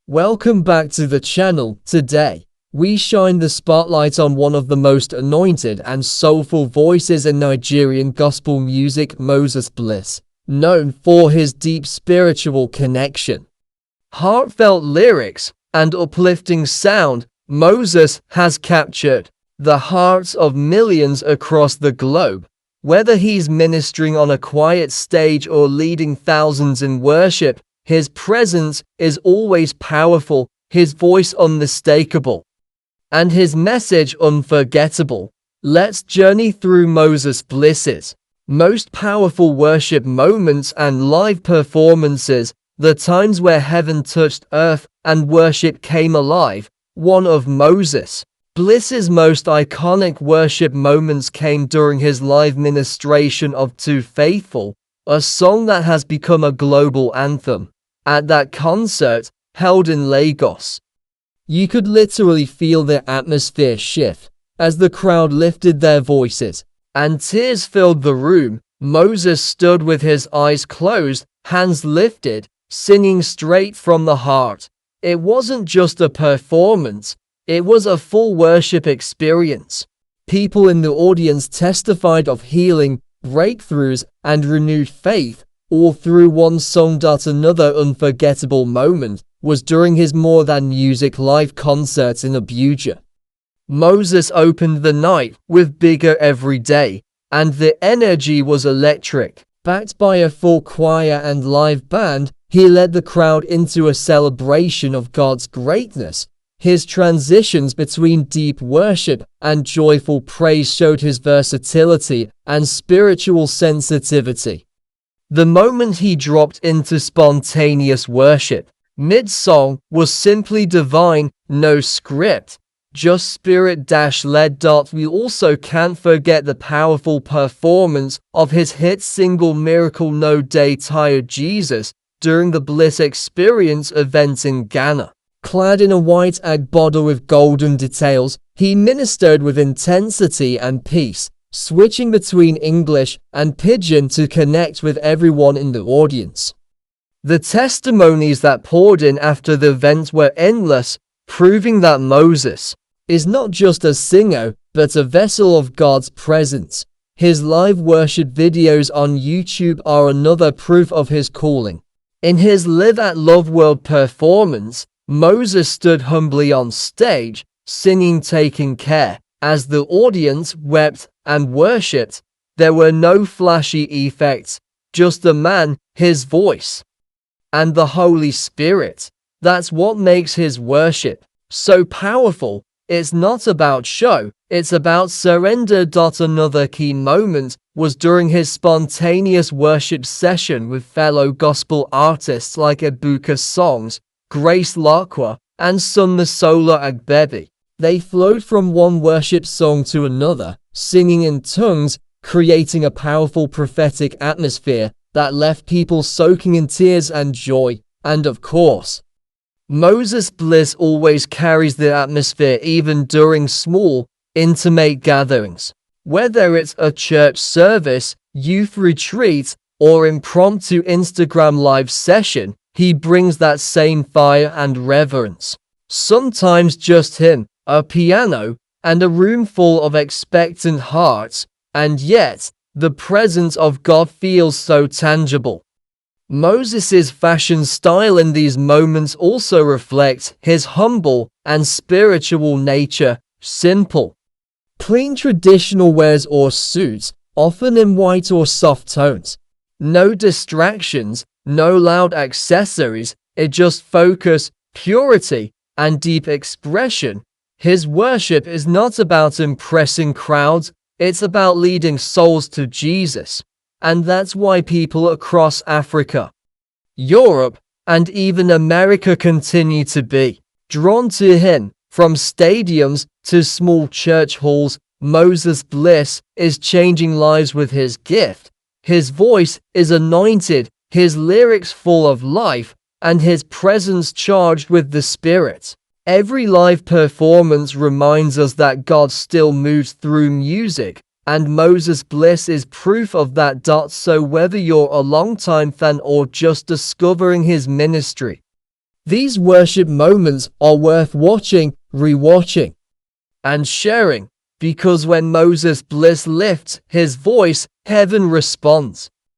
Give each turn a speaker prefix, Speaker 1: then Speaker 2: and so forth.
Speaker 1: Welcome back to the channel. Today, we shine the spotlight on one of the most anointed and soulful voices in Nigerian gospel music, Moses Bliss, known for his deep spiritual connection, heartfelt lyrics, and uplifting sound. Moses has captured the hearts of millions across the globe. Whether he's ministering on a quiet stage or leading thousands in worship, his presence is always powerful, his voice unmistakable, and his message unforgettable. Let's journey through Moses Bliss's most powerful worship moments and live performances, the times where heaven touched earth and worship came alive. One of Moses Bliss's most iconic worship moments came during his live ministration of "Too Faithful," a song that has become a global anthem. At that concert, held in Lagos, you could literally feel the atmosphere shift as the crowd lifted their voices, and tears filled the room. Moses stood with his eyes closed, hands lifted, singing straight from the heart. It wasn't just a performance, it was a full worship experience. People in the audience testified of healing, breakthroughs, and renewed faith, all through one song. Another unforgettable moment was during his More Than Music live concert in Abuja. Moses opened the night with "Bigger Every Day," and the energy was electric. Backed by a full choir and live band, he led the crowd into a celebration of God's greatness. His transitions between deep worship and joyful praise showed his versatility and spiritual sensitivity. The moment he dropped into spontaneous worship, mid-song, was simply divine, no script, just spirit-led. We also can't forget the powerful performance of his hit single "Miracle No Day Tired Jesus" during the Bliss Experience event in Ghana. Clad in a white agbada with golden details, he ministered with intensity and peace, switching between English and Pidgin to connect with everyone in the audience. The testimonies that poured in after the event were endless, proving that Moses is not just a singer, but a vessel of God's presence. His live worship videos on YouTube are another proof of his calling. In his Live at Love World performance, Moses stood humbly on stage, singing "Taking Care," as the audience wept and worshipped. There were no flashy effects, just a man, his voice, and the Holy Spirit. That's what makes his worship so powerful. It's not about show, it's about surrender. Another key moment was during his spontaneous worship session with fellow gospel artists like Ebuka Songs, Grace Lakwa, and Sunna Sola Agbebi. They flowed from one worship song to another, singing in tongues, creating a powerful prophetic atmosphere that left people soaking in tears and joy. And of course, Moses Bliss always carries the atmosphere even during small, intimate gatherings. Whether it's a church service, youth retreat, or impromptu Instagram live session, he brings that same fire and reverence. Sometimes just him, a piano, and a room full of expectant hearts, and yet, the presence of God feels so tangible. Moses' fashion style in these moments also reflects his humble and spiritual nature. Simple, clean traditional wears or suits, often in white or soft tones. No distractions, no loud accessories, it just focus, purity, and deep expression. His worship is not about impressing crowds, it's about leading souls to Jesus. And that's why people across Africa, Europe, and even America continue to be drawn to him. From stadiums to small church halls, Moses Bliss is changing lives with his gift. His voice is anointed, his lyrics full of life, and his presence charged with the Spirit. Every live performance reminds us that God still moves through music, and Moses Bliss is proof of that. So whether you're a longtime fan or just discovering his ministry, These worship moments are worth watching, rewatching, and sharing, because when Moses Bliss lifts his voice, heaven responds.